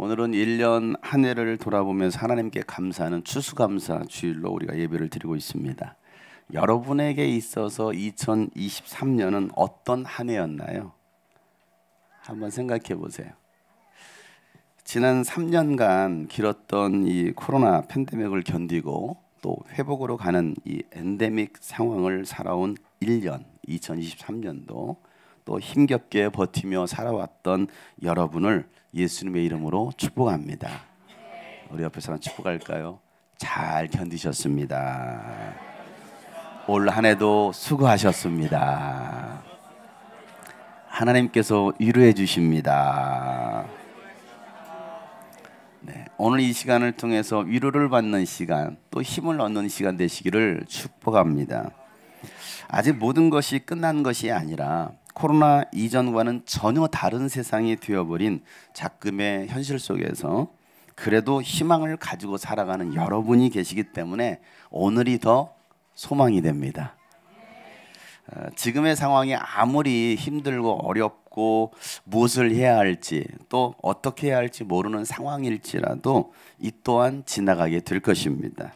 오늘은 1년 한 해를 돌아보면서 하나님께 감사하는 추수감사 주일로 우리가 예배를 드리고 있습니다. 여러분에게 있어서 2023년은 어떤 한 해였나요? 한번 생각해 보세요. 지난 3년간 길었던 이 코로나 팬데믹을 견디고 또 회복으로 가는 이 엔데믹 상황을 살아온 1년, 2023년도 또 힘겹게 버티며 살아왔던 여러분을 예수님의 이름으로 축복합니다. 우리 옆에 사람 축복할까요? 잘 견디셨습니다. 올 한 해도 수고하셨습니다. 하나님께서 위로해 주십니다. 네, 오늘 이 시간을 통해서 위로를 받는 시간, 또 힘을 얻는 시간 되시기를 축복합니다. 아직 모든 것이 끝난 것이 아니라 코로나 이전과는 전혀 다른 세상이 되어버린 작금의 현실 속에서 그래도 희망을 가지고 살아가는 여러분이 계시기 때문에 오늘이 더 소망이 됩니다. 지금의 상황이 아무리 힘들고 어렵고 무엇을 해야 할지 또 어떻게 해야 할지 모르는 상황일지라도 이 또한 지나가게 될 것입니다.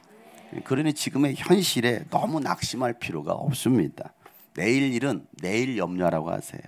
그러니 지금의 현실에 너무 낙심할 필요가 없습니다. 내일 일은 내일 염려하라고 하세요.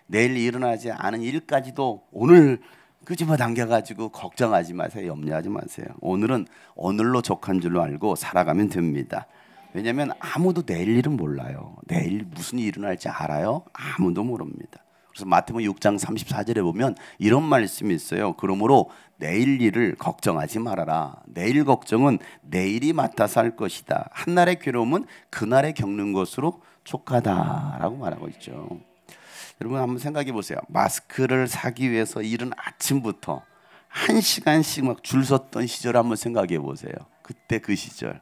내일 일어나지 않은 일까지도 오늘 끄집어 당겨가지고 걱정하지 마세요. 염려하지 마세요. 오늘은 오늘로 족한 줄로 알고 살아가면 됩니다. 왜냐하면 아무도 내일 일은 몰라요. 내일 무슨 일이 일어날지 알아요? 아무도 모릅니다. 그래서 마태복음 6장 34절에 보면 이런 말씀이 있어요. 그러므로 내일 일을 걱정하지 말아라. 내일 걱정은 내일이 맡아서 할 것이다. 한날의 괴로움은 그날에 겪는 것으로 족하다라고 말하고 있죠. 여러분 한번 생각해 보세요. 마스크를 사기 위해서 이른 아침부터 1시간씩 막 줄 섰던 시절 한번 생각해 보세요. 그때 그 시절.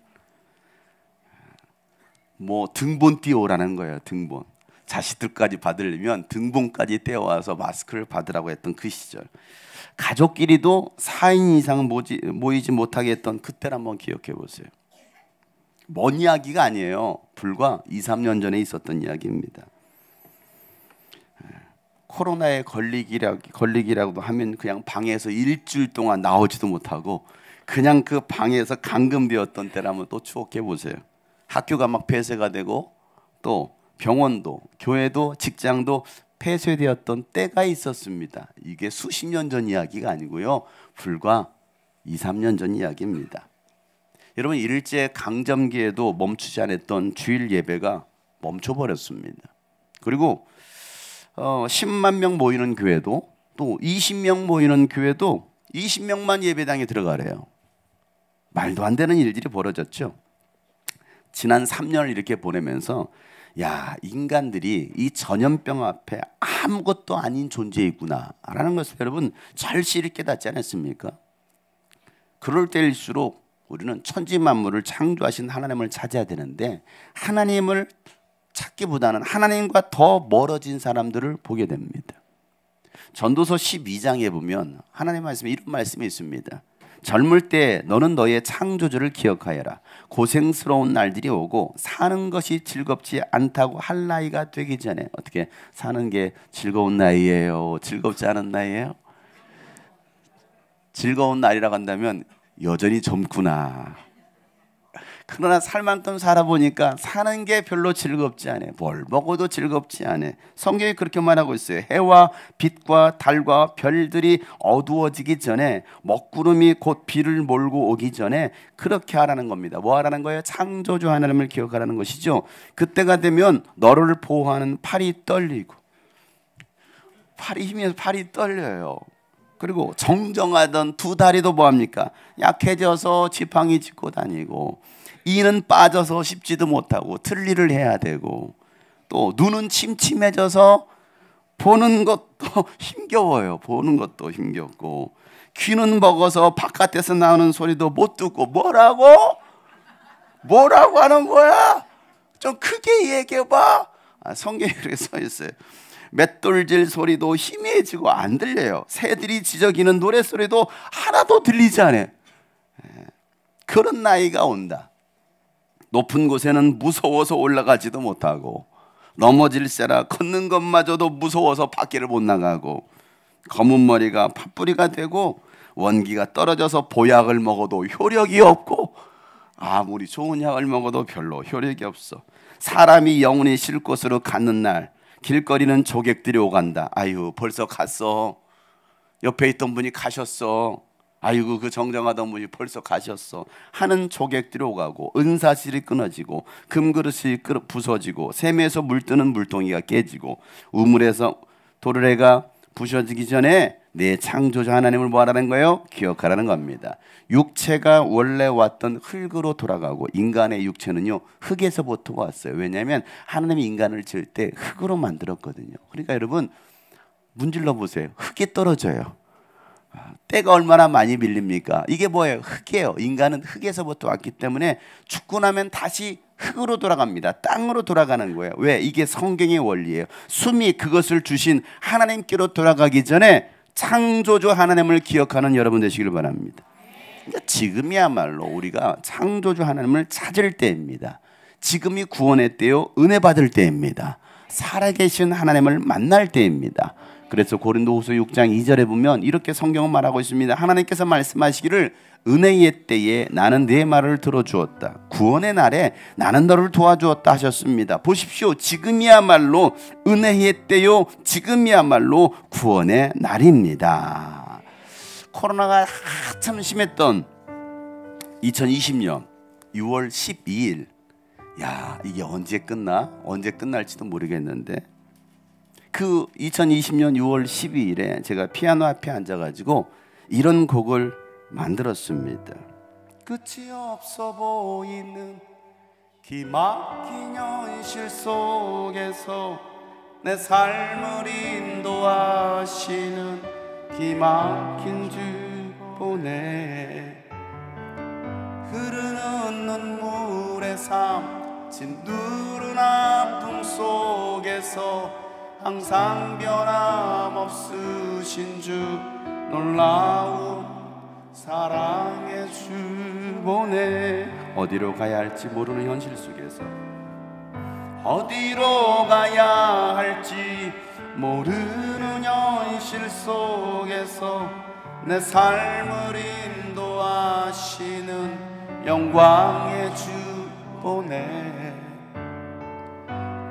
뭐 등본 띄워오라는 거예요. 등본. 자식들까지 받으려면 등본까지 떼어와서 마스크를 받으라고 했던 그 시절. 가족끼리도 4인 이상 모이지 못하게 했던 그때를 한번 기억해 보세요. 먼 이야기가 아니에요. 불과 2, 3년 전에 있었던 이야기입니다. 코로나에 걸리기라고도 하면 그냥 방에서 일주일 동안 나오지도 못하고 그냥 그 방에서 감금되었던 때를 한번 또 추억해 보세요. 학교가 막 폐쇄가 되고 또 병원도 교회도 직장도 폐쇄되었던 때가 있었습니다. 이게 수십 년 전 이야기가 아니고요. 불과 2, 3년 전 이야기입니다. 여러분 일제 강점기에도 멈추지 않았던 주일 예배가 멈춰버렸습니다. 그리고 10만 명 모이는 교회도 또 20명 모이는 교회도 20명만 예배당에 들어가래요. 말도 안 되는 일들이 벌어졌죠. 지난 3년을 이렇게 보내면서 야, 인간들이 이 전염병 앞에 아무것도 아닌 존재이구나 라는 것을 여러분 절실히 깨닫지 않았습니까? 그럴 때일수록 우리는 천지 만물을 창조하신 하나님을 찾아야 되는데 하나님을 찾기보다는 하나님과 더 멀어진 사람들을 보게 됩니다. 전도서 12장에 보면 하나님 말씀에 이런 말씀이 있습니다. 젊을 때 너는 너의 창조주를 기억하여라. 고생스러운 날들이 오고 사는 것이 즐겁지 않다고 할 나이가 되기 전에. 어떻게 사는 게 즐거운 나이예요? 즐겁지 않은 나이예요? 즐거운 날이라고 한다면 여전히 젊구나. 그러나 살 만큼 살아보니까 사는 게 별로 즐겁지 않아. 뭘 먹어도 즐겁지 않아. 성경이 그렇게 말하고 있어요. 해와 빛과 달과 별들이 어두워지기 전에 먹구름이 곧 비를 몰고 오기 전에 그렇게 하라는 겁니다. 뭐 하라는 거예요? 창조주 하나님을 기억하라는 것이죠. 그때가 되면 너를 보호하는 팔이 떨리고 팔이 힘이 팔이 떨려요. 그리고 정정하던 두 다리도 뭐합니까? 약해져서 지팡이 짚고 다니고 이는 빠져서 씹지도 못하고 틀니를 해야 되고 또 눈은 침침해져서 보는 것도 힘겨워요. 보는 것도 힘겹고 귀는 먹어서 바깥에서 나오는 소리도 못 듣고 뭐라고 하는 거야? 좀 크게 얘기해봐. 성경에 그렇게 써 있어요. 맷돌질 소리도 희미해지고 안 들려요. 새들이 지저귀는 노랫소리도 하나도 들리지 않아요. 그런 나이가 온다. 높은 곳에는 무서워서 올라가지도 못하고 넘어질세라 걷는 것마저도 무서워서 밖에를 못 나가고 검은 머리가 팥뿌리가 되고 원기가 떨어져서 보약을 먹어도 효력이 없고 아무리 좋은 약을 먹어도 별로 효력이 없어. 사람이 영원히 쉴 곳으로 가는 날 길거리는 조객들이 오간다. 아유 벌써 갔어. 옆에 있던 분이 가셨어. 아이고 그 정정하던 분이 벌써 가셨어 하는 조객들이 오가고, 은사실이 끊어지고 금그릇이 부서지고 샘에서 물뜨는 물동이가 깨지고 우물에서 도르래가 부셔지기 전에 내 창조주 하나님을 뭐하라는 거예요? 기억하라는 겁니다. 육체가 원래 왔던 흙으로 돌아가고, 인간의 육체는요 흙에서부터 왔어요. 왜냐하면 하나님이 인간을 지을 때 흙으로 만들었거든요. 그러니까 여러분 문질러 보세요. 흙이 떨어져요. 때가 얼마나 많이 밀립니까? 이게 뭐예요? 흙이에요. 인간은 흙에서부터 왔기 때문에 죽고 나면 다시 흙으로 돌아갑니다. 땅으로 돌아가는 거예요. 왜? 이게 성경의 원리예요. 숨이 그것을 주신 하나님께로 돌아가기 전에 창조주 하나님을 기억하는 여러분 되시길 바랍니다. 그러니까 지금이야말로 우리가 창조주 하나님을 찾을 때입니다. 지금이 구원의 때요, 은혜 받을 때입니다. 살아계신 하나님을 만날 때입니다. 그래서 고린도후서 6장 2절에 보면 이렇게 성경은 말하고 있습니다. 하나님께서 말씀하시기를 은혜의 때에 나는 네 말을 들어주었다. 구원의 날에 나는 너를 도와주었다 하셨습니다. 보십시오. 지금이야말로 은혜의 때요, 지금이야말로 구원의 날입니다. 코로나가 한참 심했던 2020년 6월 12일, 야 이게 언제 끝나? 언제 끝날지도 모르겠는데, 그 2020년 6월 12일에 제가 피아노 앞에 앉아가지고 이런 곡을 만들었습니다. 끝이 없어 보이는 기막힌 현실 속에서 내 삶을 인도하시는 기막힌 주 보내. 흐르는 눈물의 삶, 짓누른 아픔 속에서 항상 변함없으신 주, 놀라운 사랑의 주 보내. 어디로 가야 할지 모르는 현실 속에서, 어디로 가야 할지 모르는 현실 속에서 내 삶을 인도하시는 영광의 주 보내.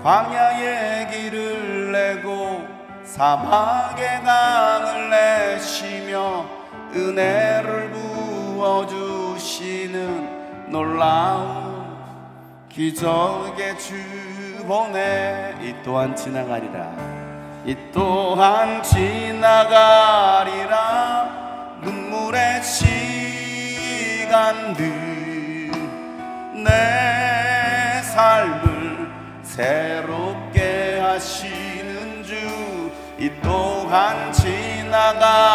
광야의 길을 내고 사막의 강을 내시며 은혜를 부어주시는 놀라운 기적의 주 보내. 이 또한 지나가리라, 이 또한 지나가리라. 눈물의 시간들 내 삶을 새롭게 하시는 주, 이 또한 지나가리라.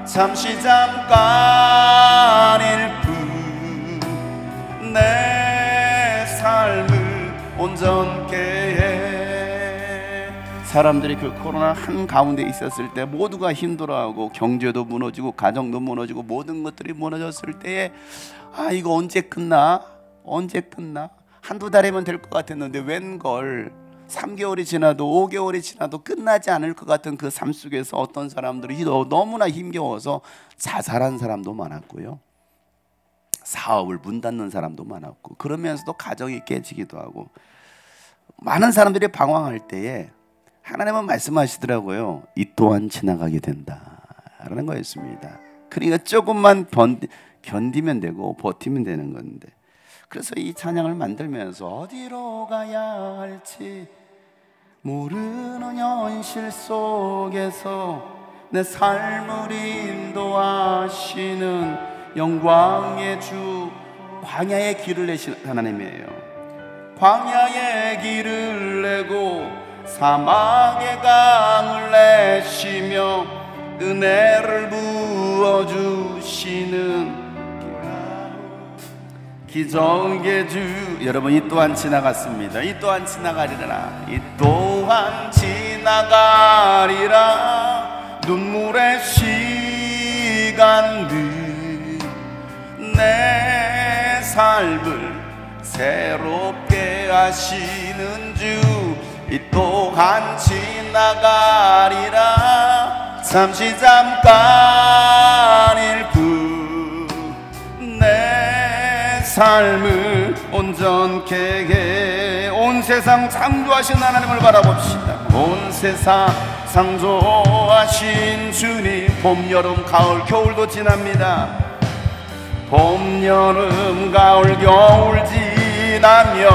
잠시 잠깐일 뿐 내 삶을 온전케 해. 사람들이 그 코로나 한가운데 있었을 때 모두가 힘들어하고 경제도 무너지고 가정도 무너지고 모든 것들이 무너졌을 때에 아 이거 언제 끝나? 언제 끝나? 한두 달이면 될 것 같았는데 웬걸 3개월이 지나도 5개월이 지나도 끝나지 않을 것 같은 그 삶 속에서 어떤 사람들이 너무나 힘겨워서 자살한 사람도 많았고요, 사업을 문 닫는 사람도 많았고, 그러면서도 가정이 깨지기도 하고, 많은 사람들이 방황할 때에 하나님은 말씀하시더라고요. 이 또한 지나가게 된다라는 거였습니다. 그러니까 조금만 견디면 되고 버티면 되는 건데, 그래서 이 찬양을 만들면서 어디로 가야 할지 모르는 현실 속에서 내 삶을 인도하시는 영광의 주, 광야의 길을 내신 하나님이에요. 광야의 길을 내고 사막의 강을 내시며 은혜를 부어주시는 기적의 주. 여러분 이 또한 지나갔습니다. 이 또한 지나가리라, 이 또한 지나가리라. 눈물의 시간들 내 삶을 새롭게 하시는 주, 이 또한 지나가리라. 잠시 잠깐일 뿐 내 삶을 온전케 해. 온 세상 창조하신 하나님을 바라봅시다. 온 세상 창조하신 주님. 봄, 여름, 가을, 겨울도 지납니다. 봄, 여름, 가을, 겨울 지나면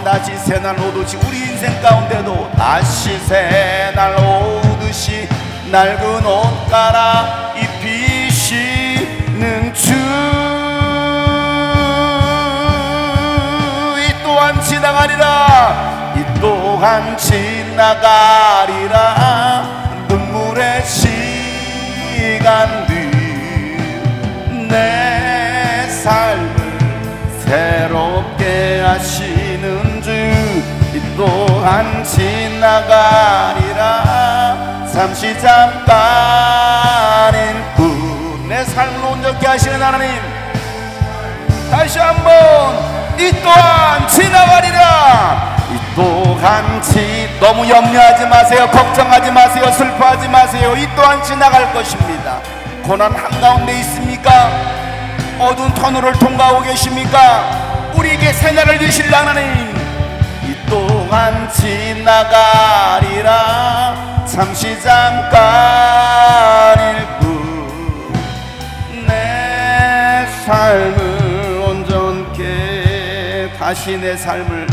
다시 새날 오듯이 우리 인생 가운데도 다시 새날 오듯이 낡은 옷 갈아 입히시는 주. 이 또한 지나가리라. 이 또한 지나가리라. 눈물의 시간들 내 삶을 새롭게 하시는 주. 이 또한 지나가리라. 잠시 잠깐일 뿐 내 삶을 온전케 하시는 하나님, 다시 한번 이 또한 지나가리라. 이 또한 너무 염려하지 마세요. 걱정하지 마세요. 슬퍼하지 마세요. 이 또한 지나갈 것입니다. 고난 한가운데 있습니까? 어두운 터널을 통과하고 계십니까? 우리에게 새날을 주실 하나님, 이 또한 지나가리라. 잠시 잠깐일 뿐 내 삶을 온전케 다시 내 삶을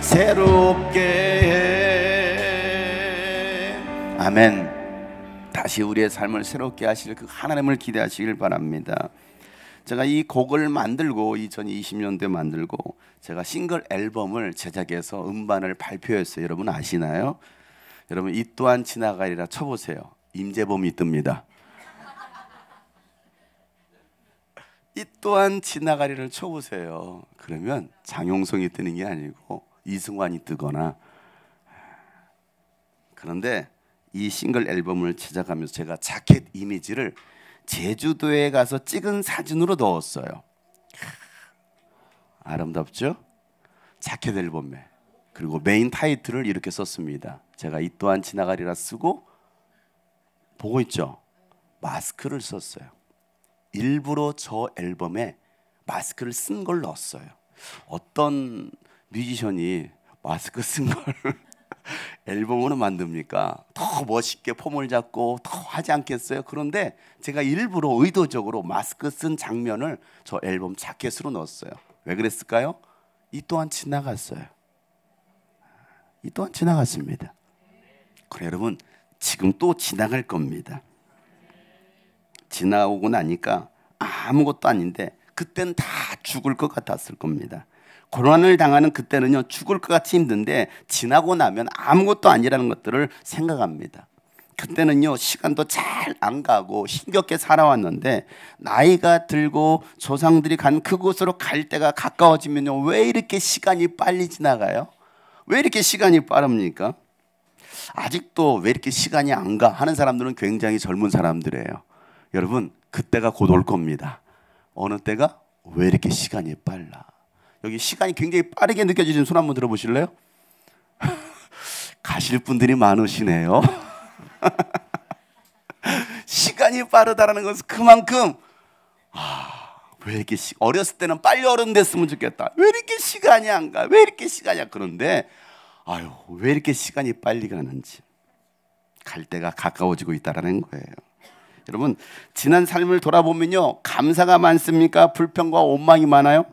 새롭게 해. 아멘. 다시 우리의 삶을 새롭게 하실 그 하나님을 기대하시길 바랍니다. 제가 이 곡을 만들고 2020년도에 만들고 제가 싱글 앨범을 제작해서 음반을 발표했어요. 여러분 아시나요? 여러분 이 또한 지나가리라 쳐보세요. 임재범이 뜹니다. 이 또한 지나가리를 쳐보세요. 그러면 장용성이 뜨는 게 아니고 이승환이 뜨거나. 그런데 이 싱글 앨범을 제작하면서 제가 자켓 이미지를 제주도에 가서 찍은 사진으로 넣었어요. 아름답죠? 자켓 앨범에. 그리고 메인 타이틀을 이렇게 썼습니다. 제가 이 또한 지나가리라 쓰고 보고 있죠? 마스크를 썼어요. 일부러 저 앨범에 마스크를 쓴 걸 넣었어요. 어떤 뮤지션이 마스크 쓴 걸 앨범으로 만듭니까? 더 멋있게 폼을 잡고 더 하지 않겠어요? 그런데 제가 일부러 의도적으로 마스크 쓴 장면을 저 앨범 자켓으로 넣었어요. 왜 그랬을까요? 이 또한 지나갔어요. 이 또한 지나갔습니다. 그래 여러분, 지금 또 지나갈 겁니다. 지나오고 나니까 아무것도 아닌데 그때는 다 죽을 것 같았을 겁니다. 고난을 당하는 그때는요 죽을 것 같이 힘든데 지나고 나면 아무것도 아니라는 것들을 생각합니다. 그때는요 시간도 잘 안 가고 힘겹게 살아왔는데 나이가 들고 조상들이 간 그곳으로 갈 때가 가까워지면요 왜 이렇게 시간이 빨리 지나가요? 왜 이렇게 시간이 빠릅니까? 아직도 왜 이렇게 시간이 안 가 하는 사람들은 굉장히 젊은 사람들이에요. 여러분 그때가 곧 올 겁니다. 어느 때가? 왜 이렇게 시간이 빨라? 여기 시간이 굉장히 빠르게 느껴지시는 손 한번 들어보실래요? 가실 분들이 많으시네요. 시간이 빠르다는 것은 그만큼 왜 이렇게 어렸을 때는 빨리 어른 됐으면 좋겠다. 왜 이렇게 시간이 안 가? 왜 이렇게 시간이 안 그런데 왜 이렇게 시간이 빨리 가는지 갈 때가 가까워지고 있다는 거예요. 여러분 지난 삶을 돌아보면요 감사가 많습니까? 불평과 원망이 많아요?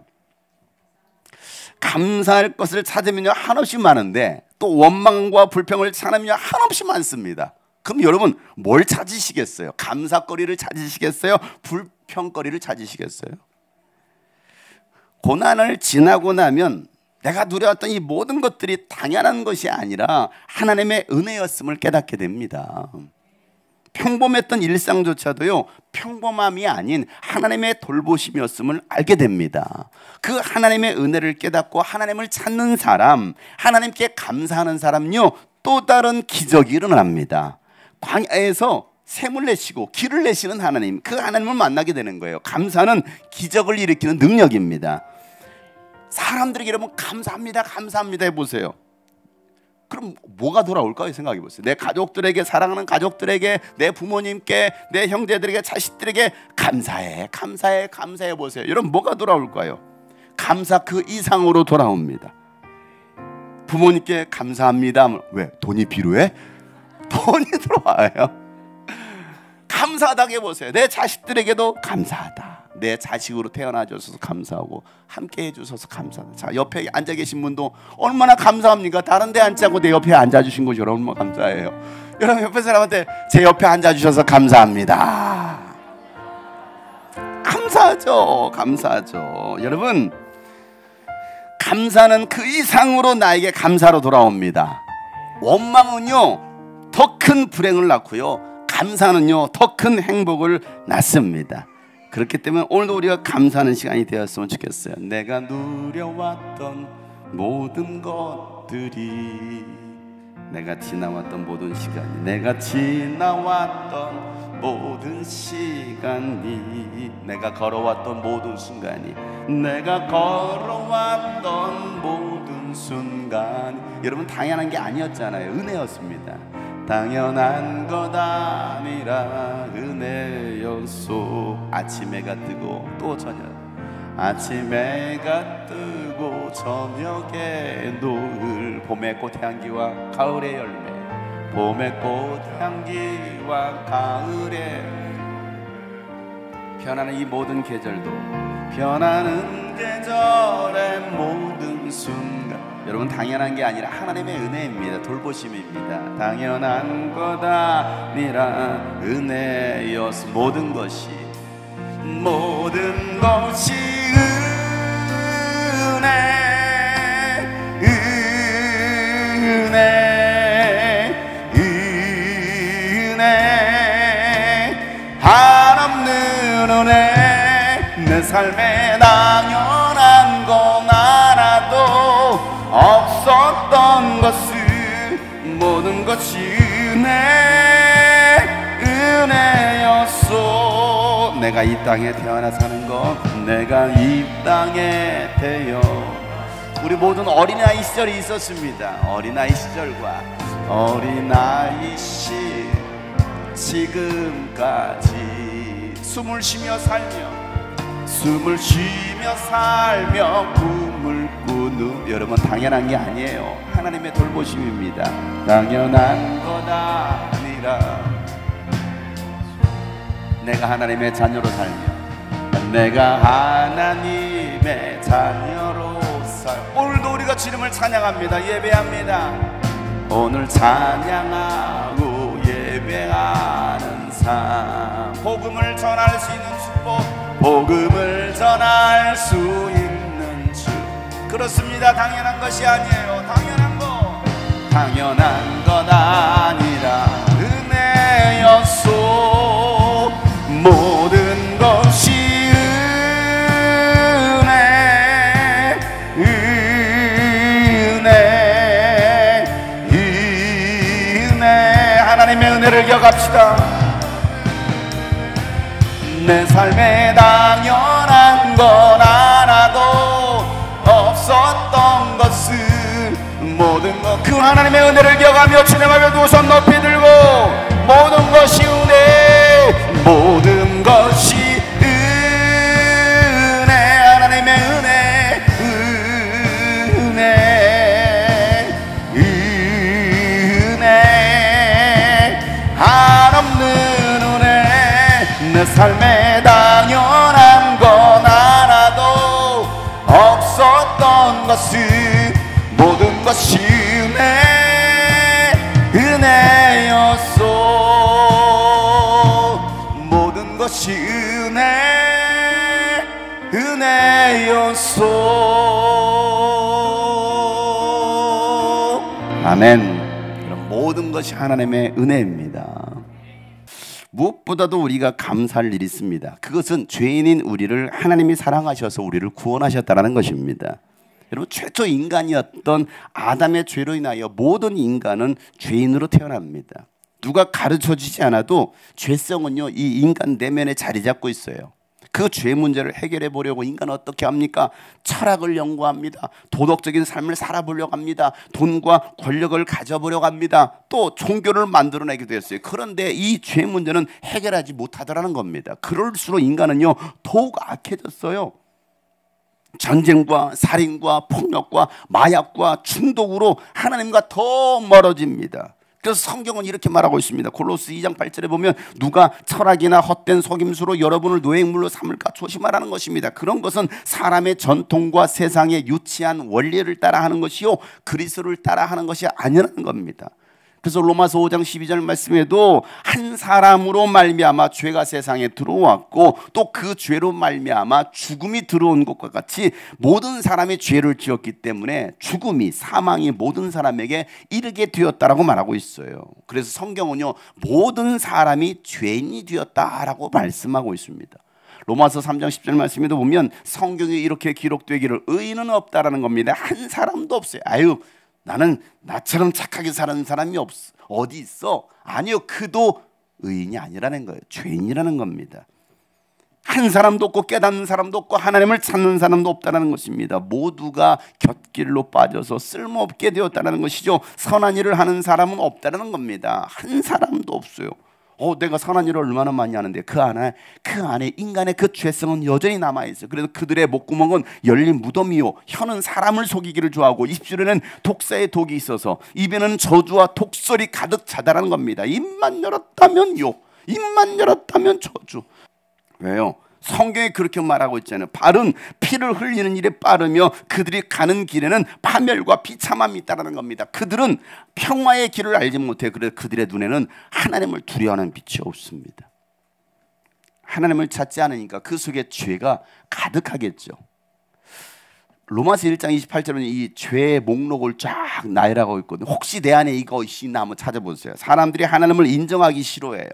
감사할 것을 찾으면요 한없이 많은데 또 원망과 불평을 찾으면요 한없이 많습니다. 그럼 여러분 뭘 찾으시겠어요? 감사거리를 찾으시겠어요? 불평거리를 찾으시겠어요? 고난을 지나고 나면 내가 누려왔던 이 모든 것들이 당연한 것이 아니라 하나님의 은혜였음을 깨닫게 됩니다. 평범했던 일상조차도요 평범함이 아닌 하나님의 돌보심이었음을 알게 됩니다. 그 하나님의 은혜를 깨닫고 하나님을 찾는 사람, 하나님께 감사하는 사람요 또 다른 기적이 일어납니다. 광야에서 샘을 내시고 길을 내시는 하나님, 그 하나님을 만나게 되는 거예요. 감사는 기적을 일으키는 능력입니다. 사람들에게 여러분 감사합니다 감사합니다 해보세요. 그럼 뭐가 돌아올까요? 생각해 보세요. 내 가족들에게, 사랑하는 가족들에게, 내 부모님께, 내 형제들에게, 자식들에게 감사해, 감사해, 감사해 보세요. 여러분 뭐가 돌아올까요? 감사 그 이상으로 돌아옵니다. 부모님께 감사합니다. 왜? 돈이 필요해? 돈이 들어와요. 감사하다고 해보세요. 내 자식들에게도 감사하다. 내 자식으로 태어나줘서 감사하고 함께 해주셔서 감사하다. 자, 옆에 앉아 계신 분도 얼마나 감사합니까? 다른 데 앉지 않고 내 옆에 앉아주신 것이 얼마나 감사해요. 여러분 옆에 사람한테 제 옆에 앉아주셔서 감사합니다. 감사하죠. 감사하죠. 여러분 감사는 그 이상으로 나에게 감사로 돌아옵니다. 원망은요 더 큰 불행을 낳고요, 감사는요 더 큰 행복을 낳습니다. 그렇기 때문에 오늘도 우리가 감사하는 시간이 되었으면 좋겠어요. 내가 누려왔던 모든 것들이, 내가 지나왔던 모든 시간이, 내가 지나왔던 모든 시간이, 내가 걸어왔던 모든 순간이, 내가 걸어왔던 모든 순간, 여러분 당연한 게 아니었잖아요. 은혜였습니다. 당연한 것 아니라 은혜였소. 아침 해가 뜨고 또 저녁, 아침 해가 뜨고 저녁에 노을, 봄의 꽃향기와 가을의 열매, 봄의 꽃향기와 가을의 변하는 이 모든 계절도, 변하는 계절의 모든 순간, 여러분 당연한 게 아니라 하나님의 은혜입니다. 돌보심입니다. 당연한 것 아니라 은혜여서 모든 것이, 모든 것이 은혜, 은혜, 은혜, 한없는 은혜. 내 삶에 당연한 건 알아도 없었던 것을, 모든 것이 은혜, 은혜였소. 내가 이 땅에 태어나 사는 것, 내가 이 땅에 태어, 우리 모든 어린아이 시절이 있었습니다. 어린아이 시절과 어린아이 시 지금까지 숨을 쉬며 살며, 숨을 쉬며 살며 꿈을 꾸는, 여러분 당연한 게 아니에요. 하나님의 돌보심입니다. 당연한 것 아니라 내가 하나님의 자녀로 살며, 내가 하나님의 자녀로 오늘도 우리가 주님을 찬양합니다. 예배합니다. 오늘 찬양하고 예배하는 삶, 복음을 전할 수 있는 축복, 복음을 전할 수 있는 주. 그렇습니다. 당연한 것이 아니에요. 당연한 것 아니라 은혜였소. 모든 것이 은혜, 은혜, 은혜. 하나님의 은혜를 기억합시다. 내 삶에 당연한 건 알아도 없었던 것을, 모든 것, 그 하나님의 은혜를 기억하며 주님 앞에 두 손 높이 들고, 모든 것이 은혜, 모든 것이 은혜, 하나님의 은혜, 은혜, 은혜, 한없는 은혜. 내 삶에 당연한 건 알아도 없었던 것을, 모든 것이 은혜, 은혜였소. 모든 것이 은혜, 은혜였소. 아멘. 그럼 모든 것이 하나님의 은혜입니다. 무엇보다도 우리가 감사할 일이 있습니다. 그것은 죄인인 우리를 하나님이 사랑하셔서 우리를 구원하셨다는 것입니다. 여러분 최초 인간이었던 아담의 죄로 인하여 모든 인간은 죄인으로 태어납니다. 누가 가르쳐주지 않아도 죄성은요 이 인간 내면에 자리 잡고 있어요. 그 죄 문제를 해결해 보려고 인간은 어떻게 합니까? 철학을 연구합니다. 도덕적인 삶을 살아보려고 합니다. 돈과 권력을 가져보려고 합니다. 또 종교를 만들어내기도 했어요. 그런데 이 죄 문제는 해결하지 못하더라는 겁니다. 그럴수록 인간은요 더욱 악해졌어요. 전쟁과 살인과 폭력과 마약과 중독으로 하나님과 더 멀어집니다. 그래서 성경은 이렇게 말하고 있습니다. 골로스 2장 8절에 보면 누가 철학이나 헛된 속임수로 여러분을 노예물로 삼을까 조심하라는 것입니다. 그런 것은 사람의 전통과 세상의 유치한 원리를 따라하는 것이요 그리스도를 따라하는 것이 아니라는 겁니다. 그래서 로마서 5장 12절 말씀에도 한 사람으로 말미암아 죄가 세상에 들어왔고 또 그 죄로 말미암아 죽음이 들어온 것과 같이 모든 사람이 죄를 지었기 때문에 죽음이 사망이 모든 사람에게 이르게 되었다라고 말하고 있어요. 그래서 성경은요 모든 사람이 죄인이 되었다라고 말씀하고 있습니다. 로마서 3장 10절 말씀에도 보면 성경에 이렇게 기록되기를 의인은 없다라는 겁니다. 한 사람도 없어요. 아유 나는 나처럼 착하게 사는 사람이 어디 있어? 아니요, 그도 의인이 아니라는 거예요. 죄인이라는 겁니다. 한 사람도 없고 깨닫는 사람도 없고 하나님을 찾는 사람도 없다는 것입니다. 모두가 곁길로 빠져서 쓸모없게 되었다는 것이죠. 선한 일을 하는 사람은 없다는 겁니다. 한 사람도 없어요. 내가 선한 일을 얼마나 많이 하는데 그 안에 인간의 그 죄성은 여전히 남아있어요. 그래서 그들의 목구멍은 열린 무덤이요 혀는 사람을 속이기를 좋아하고 입술에는 독사의 독이 있어서 입에는 저주와 독설이 가득 차다라는 겁니다. 입만 열었다면 입만 열었다면 저주. 왜요? 성경에 그렇게 말하고 있잖아요. 발은 피를 흘리는 일에 빠르며 그들이 가는 길에는 파멸과 비참함이 있다는 겁니다. 그들은 평화의 길을 알지 못해. 그래서 그들의 눈에는 하나님을 두려워하는 빛이 없습니다. 하나님을 찾지 않으니까 그 속에 죄가 가득하겠죠. 로마서 1장 28절은 이 죄의 목록을 쫙 나열하고 있거든요. 혹시 내 안에 이것이 있나 한번 찾아보세요. 사람들이 하나님을 인정하기 싫어해요.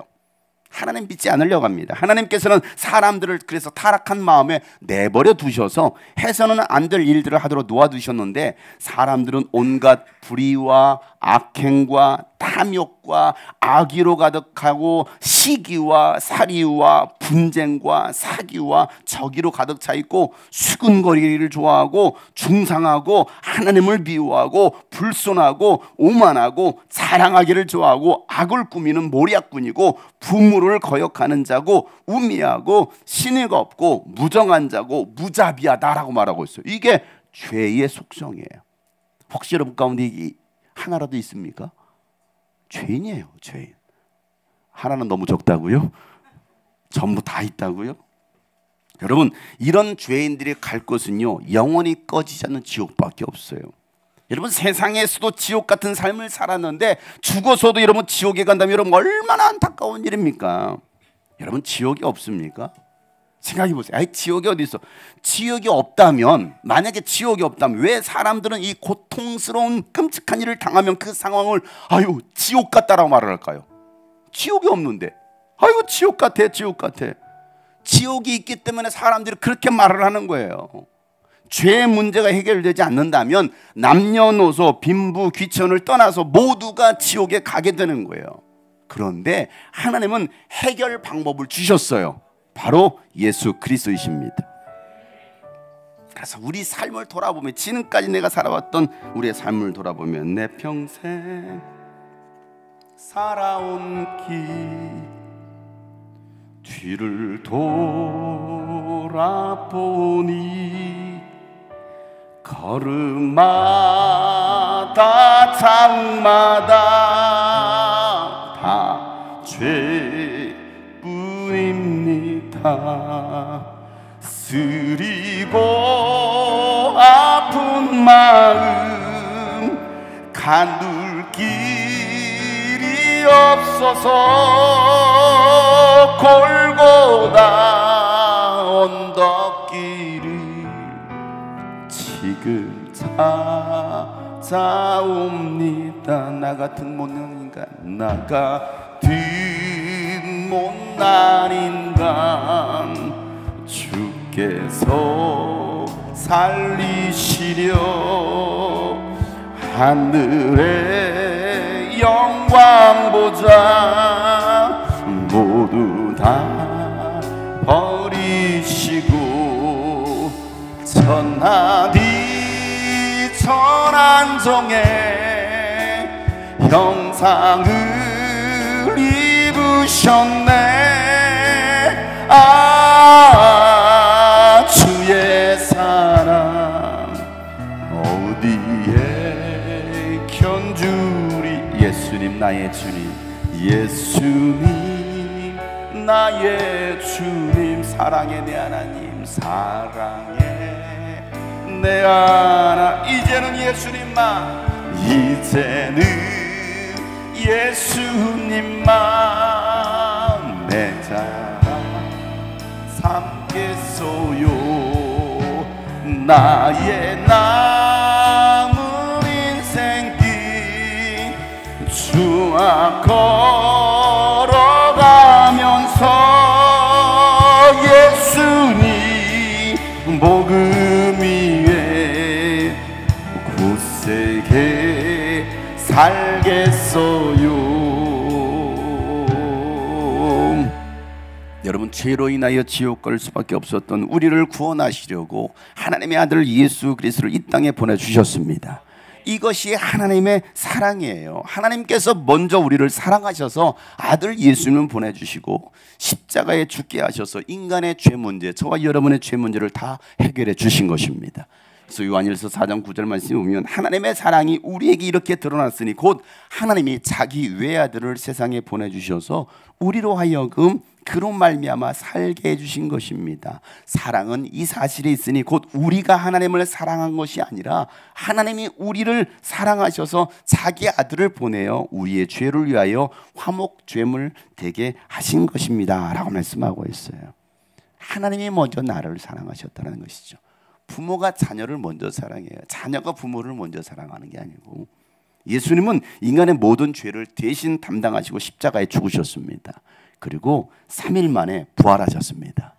하나님 믿지 않으려고 합니다. 하나님께서는 사람들을 그래서 타락한 마음에 내버려 두셔서 해서는 안 될 일들을 하도록 놓아두셨는데 사람들은 온갖 불의와 악행과 탐욕과 악의로 가득하고 시기와 살이와 분쟁과 사기와 적의로 가득 차 있고 수군거리기를 좋아하고 중상하고 하나님을 미워하고 불손하고 오만하고 자랑하기를 좋아하고 악을 꾸미는 모략꾼이고 부모를 거역하는 자고 우미하고 신의가 없고 무정한 자고 무자비하다라고 말하고 있어요. 이게 죄의 속성이에요. 혹시 여러분 가운데 이게 하나라도 있습니까? 죄인이에요. 죄인. 하나는 너무 적다고요? 전부 다 있다고요? 여러분 이런 죄인들이 갈 곳은요 영원히 꺼지지 않는 지옥밖에 없어요. 여러분 세상에서도 지옥 같은 삶을 살았는데 죽어서도 여러분 지옥에 간다면 여러분 얼마나 안타까운 일입니까? 여러분 지옥이 없습니까? 생각해 보세요. 아이 지옥이 어디 있어? 지옥이 없다면 만약에 지옥이 없다면 왜 사람들은 이 고통스러운 끔찍한 일을 당하면 그 상황을 아유 지옥 같다라고 말을 할까요? 지옥이 없는데 아이고 지옥 같아 지옥 같아. 지옥이 있기 때문에 사람들이 그렇게 말을 하는 거예요. 죄의 문제가 해결되지 않는다면 남녀노소 빈부 귀천을 떠나서 모두가 지옥에 가게 되는 거예요. 그런데 하나님은 해결 방법을 주셨어요. 바로 예수 그리스도이십니다. 그래서 우리 삶을 돌아보면 지금까지 내가 살아왔던 우리의 삶을 돌아보면 내 평생 살아온 길 뒤를 돌아보니 걸음마다 장마다 다 죄뿐입니다. 쓰리고 아픈 마음 가눌 길이 없어서 골고다 언덕길을 지금 찾아옵니다. 나 같은 못난 인간, 나 같은 못난 인간, 주께서 살리시려 하늘의 영광 보자 모두 다 버리시 천하 천한종의 형상을 입으셨네. 아, 주의 사랑 어디에 견주리. 예수님 나의 주님, 예수님 나의 주님, 사랑의 내 하나님, 사랑의 내 하나. 이제는 예수님만, 이제는 예수님만 내 자랑 삼겠소요. 나의 남은 인생길 주와 걸어가면서 예수님 복음 위에 굳세게 살겠어요. 여러분, 죄로 인하여 지옥 갈 수밖에 없었던 우리를 구원하시려고 하나님의 아들 예수 그리스도를 이 땅에 보내주셨습니다. 이것이 하나님의 사랑이에요. 하나님께서 먼저 우리를 사랑하셔서 아들 예수님을 보내주시고 십자가에 죽게 하셔서 인간의 죄 문제, 저와 여러분의 죄 문제를 다 해결해 주신 것입니다. 그래서 요한일서 4장 9절 말씀에 보면 하나님의 사랑이 우리에게 이렇게 드러났으니 곧 하나님이 자기 외아들을 세상에 보내주셔서 우리로 하여금 그로 말미암아 살게 해주신 것입니다. 사랑은 이 사실에 있으니 곧 우리가 하나님을 사랑한 것이 아니라 하나님이 우리를 사랑하셔서 자기 아들을 보내어 우리의 죄를 위하여 화목제물 되게 하신 것입니다 라고 말씀하고 있어요. 하나님이 먼저 나를 사랑하셨다는 것이죠. 부모가 자녀를 먼저 사랑해요. 자녀가 부모를 먼저 사랑하는 게 아니고, 예수님은 인간의 모든 죄를 대신 담당하시고 십자가에 죽으셨습니다. 그리고 3일 만에 부활하셨습니다.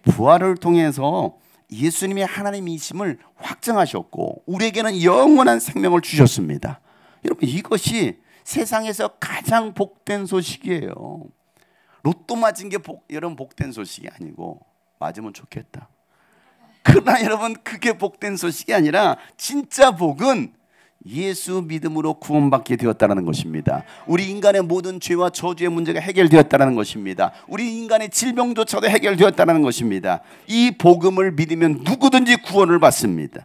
부활을 통해서 예수님의 하나님이심을 확증하셨고 우리에게는 영원한 생명을 주셨습니다. 여러분, 이것이 세상에서 가장 복된 소식이에요. 로또 맞은 게 여러분 복된 소식이 아니고, 맞으면 좋겠다. 그러나 여러분, 그게 복된 소식이 아니라 진짜 복은 예수 믿음으로 구원받게 되었다는 것입니다. 우리 인간의 모든 죄와 저주의 문제가 해결되었다는 것입니다. 우리 인간의 질병조차도 해결되었다는 것입니다. 이 복음을 믿으면 누구든지 구원을 받습니다.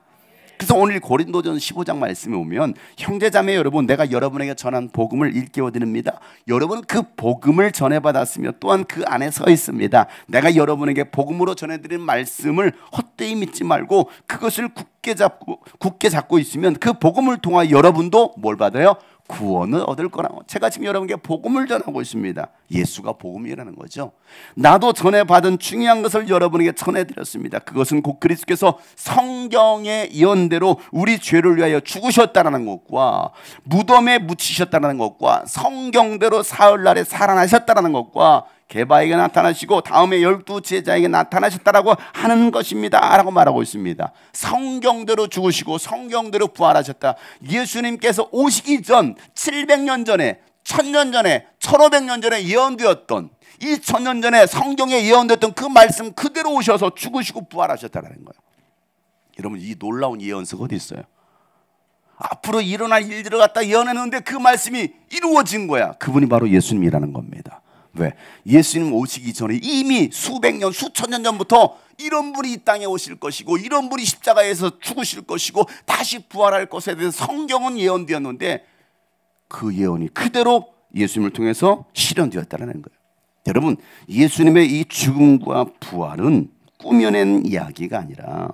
그래서 오늘 고린도전 15장 말씀에 오면 형제자매 여러분, 내가 여러분에게 전한 복음을 일깨워 드립니다. 여러분은 그 복음을 전해받았으며 또한 그 안에 서 있습니다. 내가 여러분에게 복음으로 전해드린 말씀을 헛되이 믿지 말고 그것을 굳게 잡고 있으면 그 복음을 통하여 여러분도 뭘 받아요? 구원을 얻을 거라고. 제가 지금 여러분께 복음을 전하고 있습니다. 예수가 복음이라는 거죠. 나도 전해받은 중요한 것을 여러분에게 전해드렸습니다. 그것은 곧 그리스도께서 성경의 예언대로 우리 죄를 위하여 죽으셨다는 것과 무덤에 묻히셨다는 것과 성경대로 사흘날에 살아나셨다는 것과 게바에게 나타나시고 다음에 12 제자에게 나타나셨다라고 하는 것입니다 라고 말하고 있습니다. 성경대로 죽으시고 성경대로 부활하셨다. 예수님께서 오시기 전 700년 전에, 1000년 전에, 1500년 전에 예언되었던, 2000년 전에 성경에 예언되었던 그 말씀 그대로 오셔서 죽으시고 부활하셨다는 거예요. 여러분, 이 놀라운 예언서가 어디 있어요? 앞으로 일어날 일들을 갖다 예언했는데 그 말씀이 이루어진 거야. 그분이 바로 예수님이라는 겁니다. 왜? 예수님 오시기 전에 이미 수백 년, 수천 년 전부터 이런 분이 이 땅에 오실 것이고 이런 분이 십자가에서 죽으실 것이고 다시 부활할 것에 대해서 성경은 예언되었는데 그 예언이 그대로 예수님을 통해서 실현되었다는 거예요. 여러분, 예수님의 이 죽음과 부활은 꾸며낸 이야기가 아니라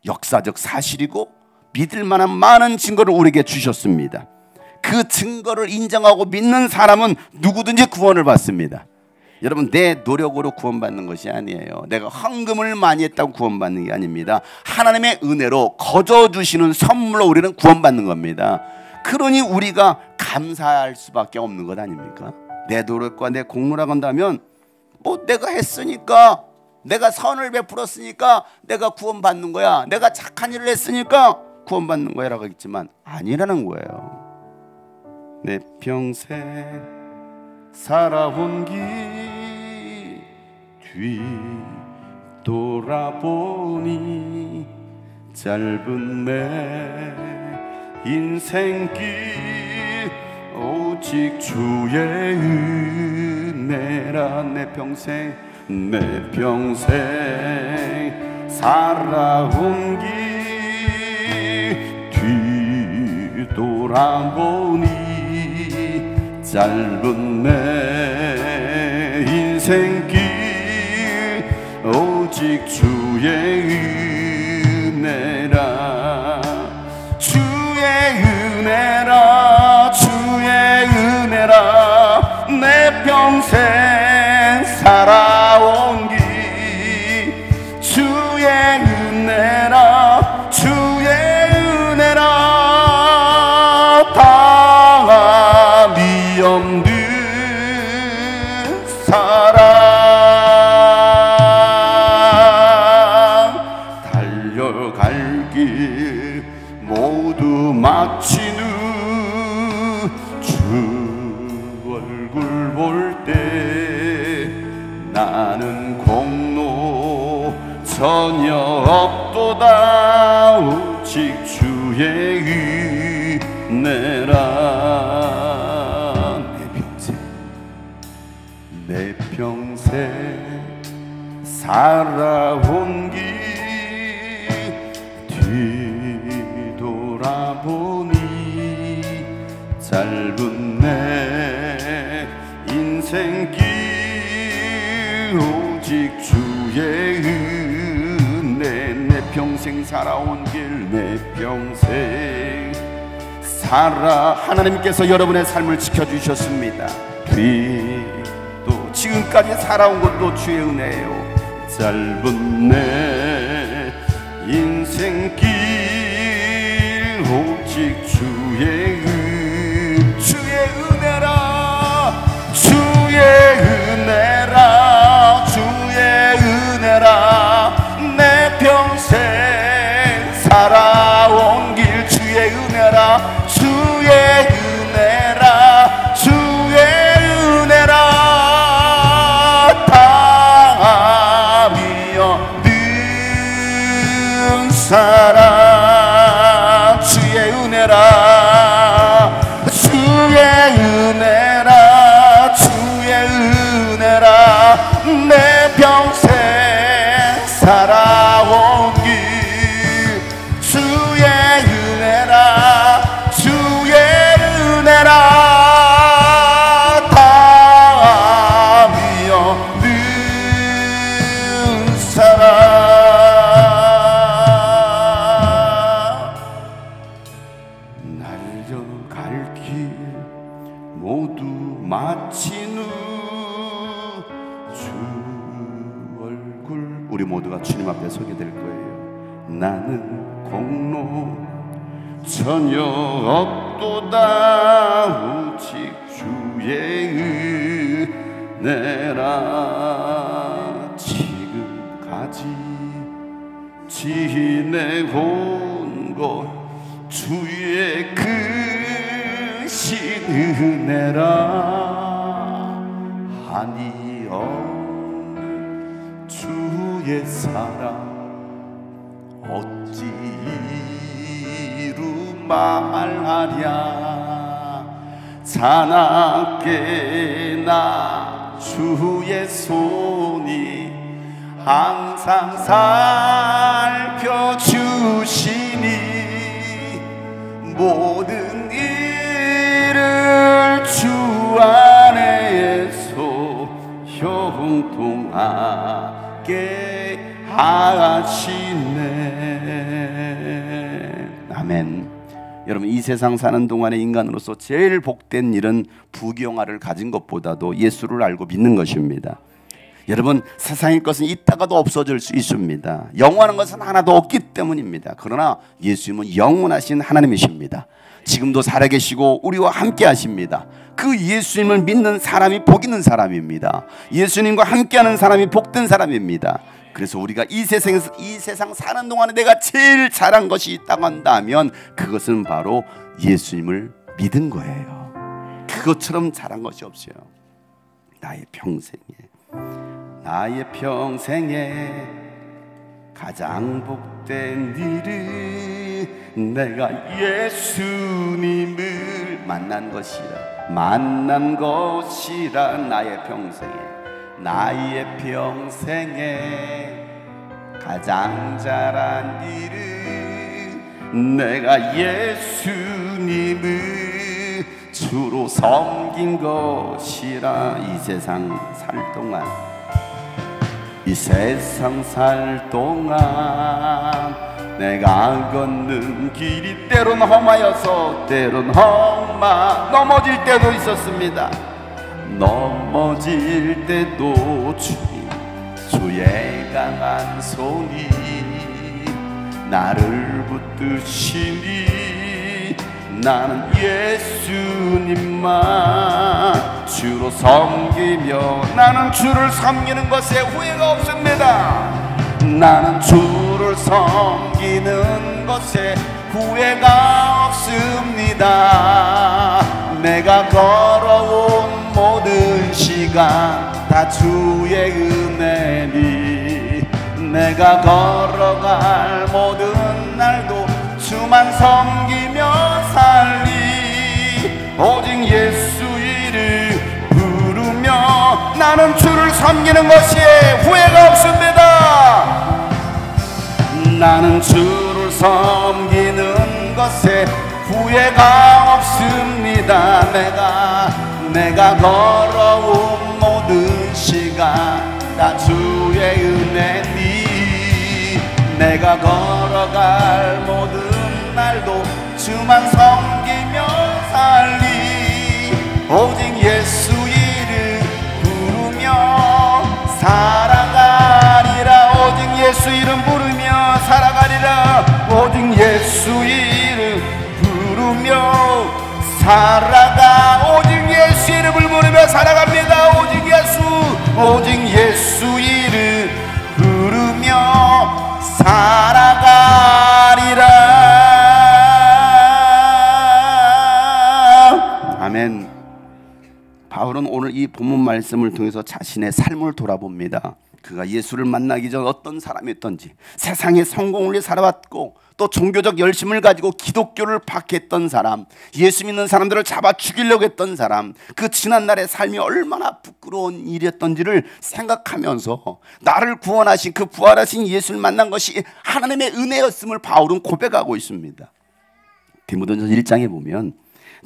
역사적 사실이고 믿을 만한 많은 증거를 우리에게 주셨습니다. 그 증거를 인정하고 믿는 사람은 누구든지 구원을 받습니다. 여러분, 내 노력으로 구원받는 것이 아니에요. 내가 헌금을 많이 했다고 구원받는 게 아닙니다. 하나님의 은혜로 거저 주시는 선물로 우리는 구원받는 겁니다. 그러니 우리가 감사할 수밖에 없는 것 아닙니까? 내 노력과 내 공로라고 한다면 뭐 내가 했으니까, 내가 선을 베풀었으니까 내가 구원받는 거야, 내가 착한 일을 했으니까 구원받는 거야 라고 하겠지만 아니라는 거예요. 내 평생 살아온 길 뒤돌아보니 짧은 내 인생길 오직 주의 은혜라. 내 평생 살아온 길 뒤돌아보니 짧은 내 인생길 오직 주의 은혜라. 주의 은혜라. 주의 은혜라. 내 평생 살아온 길 주의 은혜라. 주의 은혜라. 다함이 없는 사랑 달려갈 길 모두 마친 후 주 얼굴 볼 때 나는 공로 전혀 없도다. 오직 주의 은혜라. 내 평생 살아온 길 뒤돌아보니 짧은 내 인생길 오직 주의 은혜. 내 평생 살아온 길 내 평생 하나님께서 여러분의 삶을 지켜주셨습니다. 또 지금까지 살아온 것도 주의 은혜예요. 짧은 내 인생길 오직 주의 은혜라. 주의 은혜라. 주의 은혜라. 내 평생 살아온 길 주의 은혜라. 주의 은혜라. 주의 은혜라. 다함이 없는 사랑 주의 은혜라. 주의 은혜라. 주의 은혜라. 내 평생 살아온 길 주의 은혜라. 주의 은혜라. 다함이 없는 사랑 날려갈 길 모두 마친 후 주 얼굴 우리 모두가 주님 앞에 서게 될 거예요. 나는 공로 전혀 없도다. 오직 주의 은혜라. 지금까지 지내온 것 주의 크신 은혜라. 한이 없는 주의 사랑 어찌 이루 말하랴. 자나깨 나 주의 손이 항상 살펴주시니 모든 일을 주 안에서 형통하게 하시네. 아멘. 여러분, 이 세상 사는 동안에 인간으로서 제일 복된 일은 부귀영화를 가진 것보다도 예수를 알고 믿는 것입니다. 여러분, 세상의 것은 있다가도 없어질 수 있습니다. 영원한 것은 하나도 없기 때문입니다. 그러나 예수님은 영원하신 하나님이십니다. 지금도 살아계시고 우리와 함께 하십니다. 그 예수님을 믿는 사람이 복 있는 사람입니다. 예수님과 함께하는 사람이 복된 사람입니다. 그래서 우리가 이 세상 사는 동안에 내가 제일 잘한 것이 있다고 한다면 그것은 바로 예수님을 믿은 거예요. 그것처럼 잘한 것이 없어요. 나의 평생에 가장 복된 일은 내가 예수님을 만난 것이라 나의 평생에 가장 잘한 일은 내가 예수님을 주로 섬긴 것이라. 이 세상 살 동안 내가 걷는 길이 때론 험하여서 때론 넘어질 때도 있었습니다. 넘어질 때도 주의 강한 손이 나를 붙드시니 나는 예수님만 주로 섬기며 나는 주를 섬기는 것에 후회가 없습니다. 나는 주를 섬기는 것에 후회가 없습니다. 내가 걸어온 모든 시간 다 주의 은혜니 내가 걸어갈 모든 날도 주만 섬기며 살리 오직 예수 이름 부르며 나는 주를 섬기는 것에 후회가 없습니다. 나는 주를 섬기는 것에 후회가 없습니다. 내가 걸어온 모든 시간 다 주의 은혜니 내가 걸어갈 모든 날도 주만 섬기며 살리 오직 예수 이름 부르며 살아가리라. 오직 예수 이름 부르며 살아가리라. 오직 예수 이름 부르며 살아가. 오직 예수 이름을 부르며 살아갑니다. 오직 예수 이름 부르며 살아가리라. 아멘. 바울은 오늘 이 본문 말씀을 통해서 자신의 삶을 돌아봅니다. 그가 예수를 만나기 전 어떤 사람이었던지, 세상의 성공을 위해 살아왔고 또 종교적 열심을 가지고 기독교를 박해했던 사람, 예수 믿는 사람들을 잡아 죽이려고 했던 사람, 그 지난날의 삶이 얼마나 부끄러운 일이었던지를 생각하면서 나를 구원하신 그 부활하신 예수를 만난 것이 하나님의 은혜였음을 바울은 고백하고 있습니다. 디모데전서 1장에 보면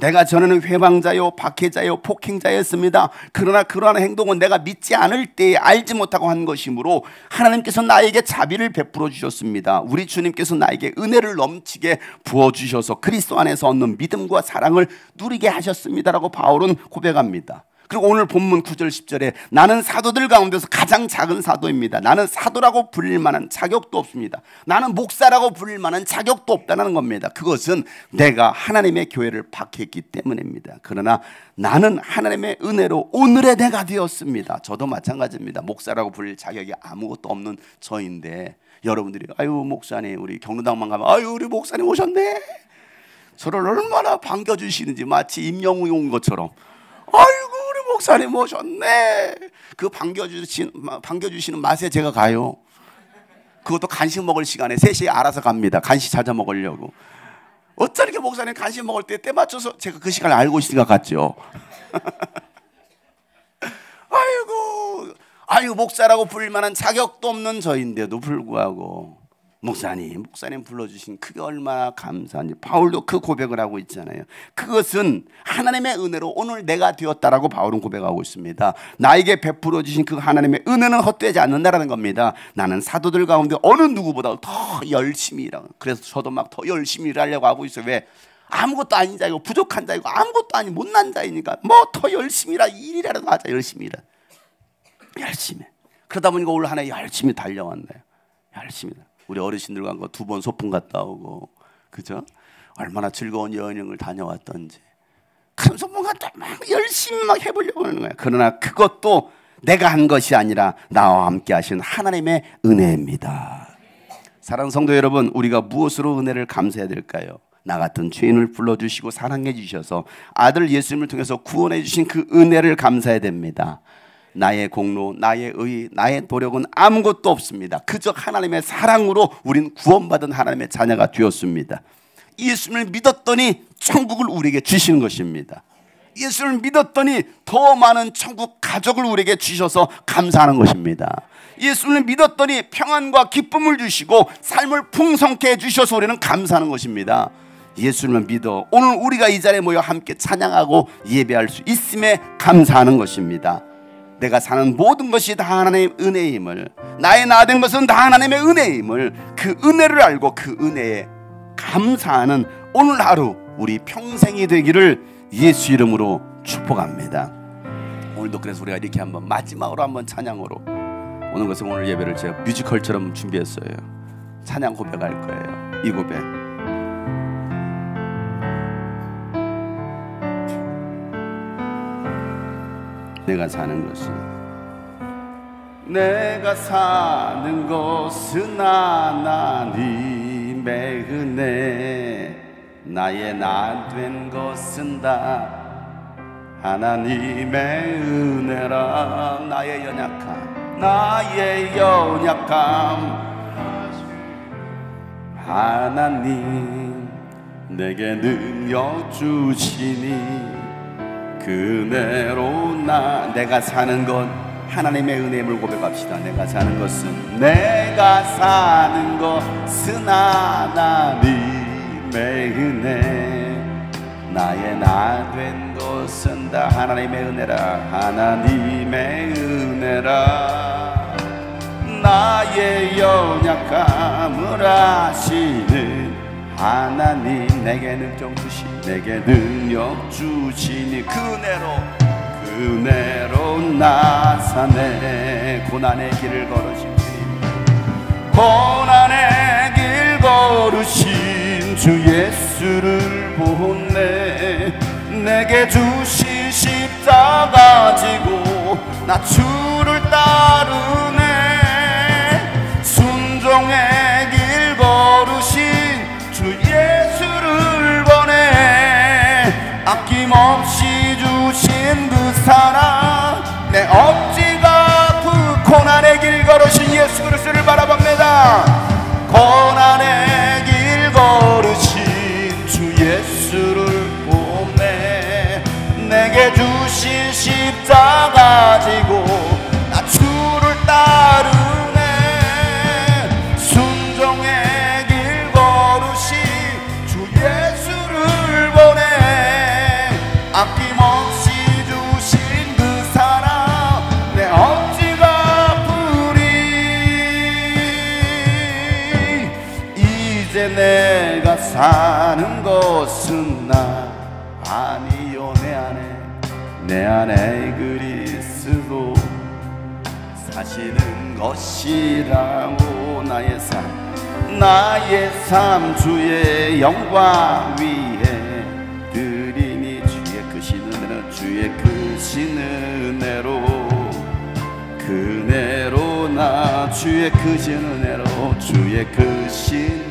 내가 전에는 회방자요 박해자요 폭행자였습니다. 그러나 그러한 행동은 내가 믿지 않을 때에 알지 못하고 한 것이므로 하나님께서 나에게 자비를 베풀어 주셨습니다. 우리 주님께서 나에게 은혜를 넘치게 부어주셔서 그리스도 안에서 얻는 믿음과 사랑을 누리게 하셨습니다라고 바울은 고백합니다. 그리고 오늘 본문 9절 10절에 나는 사도들 가운데서 가장 작은 사도입니다. 나는 사도라고 불릴 만한 자격도 없습니다. 나는 목사라고 불릴 만한 자격도 없다는 겁니다. 그것은 내가 하나님의 교회를 박해했기 때문입니다. 그러나 나는 하나님의 은혜로 오늘의 내가 되었습니다. 저도 마찬가지입니다. 목사라고 불릴 자격이 아무것도 없는 저인데 여러분들이 아유 목사님 우리 경로당만 가면 아유 우리 목사님 오셨네. 저를 얼마나 반겨주시는지 마치 임영웅이 온 것처럼 아이고 우리 목사님 오셨네. 그 반겨주시는 맛에 제가 가요. 그것도 간식 먹을 시간에 3시에 알아서 갑니다. 간식 찾아 먹으려고. 어쩌게 목사님 간식 먹을 때 맞춰서 제가 그 시간을 알고 있으니까 갔죠. 아이고 목사라고 부를 만한 자격도 없는 저인데도 불구하고 목사님 불러주신 그게 얼마나 감사한지 바울도 그 고백을 하고 있잖아요. 그것은 하나님의 은혜로 오늘 내가 되었다라고 바울은 고백하고 있습니다. 나에게 베풀어 주신 그 하나님의 은혜는 헛되지 않는다라는 겁니다. 나는 사도들 가운데 어느 누구보다 더 열심히 일하고 그래서 저도 막 더 열심히 일하려고 하고 있어요. 왜? 아무것도 아닌 자이고 부족한 자이고 아무것도 아닌 못난 자이니까 뭐 더 열심히 일하 일이라도 하자. 열심히 그러다 보니까 올 한 해 열심히 달려왔네요. 열심히. 우리 어르신들과 2번 소풍 갔다 오고 그죠? 얼마나 즐거운 여행을 다녀왔던지 큰 소풍 갔다 막 열심히 막 해보려고 하는 거예요. 그러나 그것도 내가 한 것이 아니라 나와 함께 하신 하나님의 은혜입니다. 사랑하는 성도 여러분, 우리가 무엇으로 은혜를 감사해야 될까요? 나 같은 죄인을 불러주시고 사랑해 주셔서 아들 예수님을 통해서 구원해 주신 그 은혜를 감사해야 됩니다. 나의 공로, 나의 의, 나의 노력은 아무것도 없습니다. 그저 하나님의 사랑으로 우린 구원받은 하나님의 자녀가 되었습니다. 예수를 믿었더니 천국을 우리에게 주시는 것입니다. 예수를 믿었더니 더 많은 천국 가족을 우리에게 주셔서 감사하는 것입니다. 예수를 믿었더니 평안과 기쁨을 주시고 삶을 풍성케 해주셔서 우리는 감사하는 것입니다. 예수를 믿어 오늘 우리가 이 자리에 모여 함께 찬양하고 예배할 수 있음에 감사하는 것입니다. 내가 사는 모든 것이 다 하나님의 은혜임을, 나의 나 된 것은 다 하나님의 은혜임을, 그 은혜를 알고 그 은혜에 감사하는 오늘 하루 우리 평생이 되기를 예수 이름으로 축복합니다. 오늘도 그래서 우리가 이렇게 한번 마지막으로 한번 찬양으로, 오늘 것은 오늘 예배를 제가 뮤지컬처럼 준비했어요. 찬양 고백할 거예요. 이 고백. 내가 사는 것은 하나님의 은혜, 나의 나 된 것은 다 하나님의 은혜라. 나의 연약함 하나님 내게 능력 주시니 그 은혜로 내가 사는 것 하나님의 은혜임을 고백합시다. 내가 사는 것은 하나님의 은혜, 나의 나 된 것은 다 하나님의 은혜라. 하나님의 은혜라. 나의 연약함을 아시는 하나님 내게 능력 주시니 그 은혜로 나 사네. 고난의 길을 걸으신 주님, 고난의 길 걸으신 주 예수를 보네. 내게 주신 십자가 지고 나 주를 따르네. 순종의 길 걸으신 주 예수를 보내. 아낌없이 주신 그 사랑 내 억지가 그 고난의 길 걸으신 예수 그리스도를 바라봅니다. 고난의 길 걸으신 주 예수를 보내. 내게 주신 십자가 지고 나 주를 따르네. 순종의 길 걸으신 주 예수를 보내. 아낌없이 주신 그 사랑 내 억지가 아프리. 이제 내가 사는 것은 나 아니요 내 안에 그리스도 사시는 것이라고. 나의 삶 주의 영광 위에 드리니 주의 크신 은혜로 그 은혜로 나 주의 크신 은혜로 주의 크신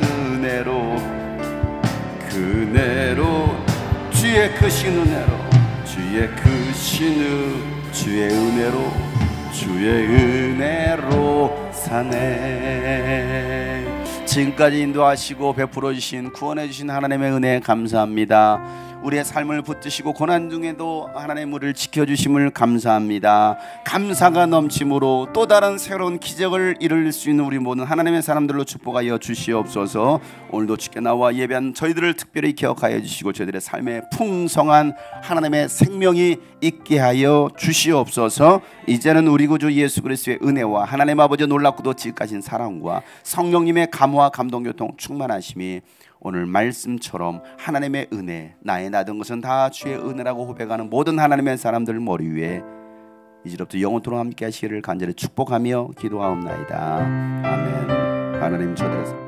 주의 은혜로 사네. 지금까지 인도하시고 베풀어 주신 구원해 주신 하나님의 은혜에 감사합니다. 우리의 삶을 붙드시고 고난 중에도 하나님의 우리를 지켜주심을 감사합니다. 감사가 넘침으로 또 다른 새로운 기적을 이룰 수 있는 우리 모든 하나님의 사람들로 축복하여 주시옵소서. 오늘도 주께 나와 예배한 저희들을 특별히 기억하여 주시고 저희들의 삶에 풍성한 하나님의 생명이 있게 하여 주시옵소서. 이제는 우리 구주 예수 그리스도의 은혜와 하나님 아버지의 놀랍고도 지극하신 사랑과 성령님의 감화 감동교통 충만하심이 오늘 말씀처럼 하나님의 은혜, 나의 나던 것은 다 주의 은혜라고 고백하는 모든 하나님의 사람들 머리 위에 이제부터 영원토록 함께 하시기를 간절히 축복하며 기도하옵나이다. 아멘. 하나님 초대해서